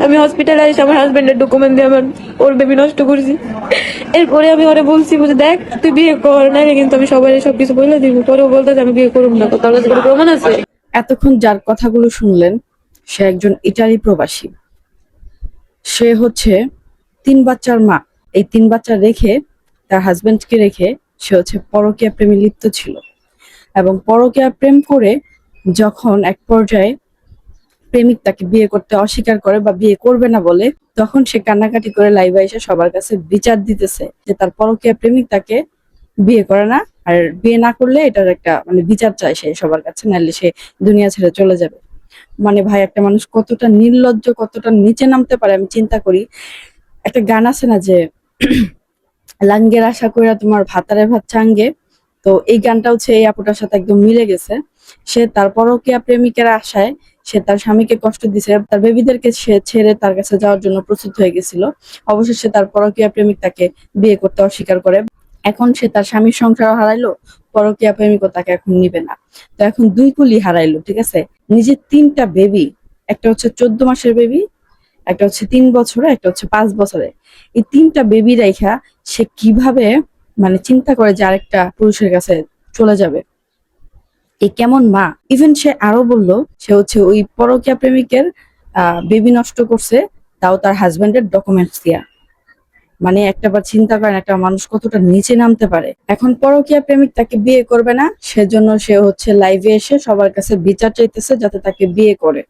আমি হসপিটালে এসে আমার হাজবেন্ডের ডকুমেন্ট দিয়ে আমার ওর বেবি নষ্ট করছি। এরপরে আমি ওরে বলছি বুঝে দেখ তুই বিয়ে কর না, কিন্তু আমি সবাই সবকিছু বলে দিব। পরেও বলতে আমি বিয়ে করুম না, তোর কাছে কোনো প্রমাণ আছে? এতক্ষণ যার কথাগুলো শুনলেন সে একজন ইটালি প্রবাসী। সে হচ্ছে 3 বাচ্চার মা। এই 3 বাচ্চা রেখে, তার হাজবেন্ডকে রেখে সে হচ্ছে পরকীয়া প্রেমে লিপ্ত ছিল, এবং পরকীয়া প্রেম করে যখন এক পর্যায়ে প্রেমিক তাকে বিয়ে করতে অস্বীকার করে বা বিয়ে করবে না বলে, তখন সে কান্নাকাটি করে লাইভে এসে সবার কাছে বিচার দিতেছে যে তার পরকীয়া প্রেমিক তাকে বিয়ে করে না, আর বিয়ে না করলে এটার একটা মানে বিচার চায় সে সবার কাছে, নাহলে সে দুনিয়া ছেড়ে চলে যাবে। মানে ভাই, একটা মানুষ কতটা নির্লজ্জ, কতটা নিচে নামতে পারে আমি চিন্তা করি। একটা গান আছে না যে লাঙ্গের আশা কইরা তোমার ভাতারে ভাত চাঙ্গে, তো এই গানটা হচ্ছে এই আপুটার সাথে একদম মিলে গেছে। সে তার পরকীয়া প্রেমিকের আশায় সে তার স্বামীকে কষ্ট দিছে, তার বেবিদেরকে সে ছেড়ে তার কাছে যাওয়ার জন্য প্রস্তুত হয়ে গেছিল। অবশেষে তার পরকীয়া প্রেমিক তাকে বিয়ে করতে অস্বীকার করে। এখন সে তার স্বামীর সংসার হারাইলো, পরকীয়া প্রেমিকও তাকে এখন নিবে না। তো এখন দুই কুলি হারাইলো, ঠিক আছে। নিজের 3টা বেবি, একটা হচ্ছে 14 মাসের বেবি, একটা হচ্ছে 3 বছরে, একটা হচ্ছে 5 বছরে। এই 3টা বেবি রাইখা সে কিভাবে মানে চিন্তা করে যে আরেকটা পুরুষের কাছে চলে যাবে? এ কেমন মা! ইভেন সে আরো বলল সে হচ্ছে ওই পরকীয়া প্রেমিকের বেবি নষ্ট করছে, তাও তার হাজবেন্ডের ডকুমেন্টস দিয়া। মানে একটাবার চিন্তা করেন একটা মানুষ কতটা নিচে নামতে পারে। এখন পরকীয়া প্রেমিক তাকে বিয়ে করবে না, সেজন্য সে হচ্ছে লাইভে এসে সবার কাছে বিচার চাইতেছে যাতে তাকে বিয়ে করে।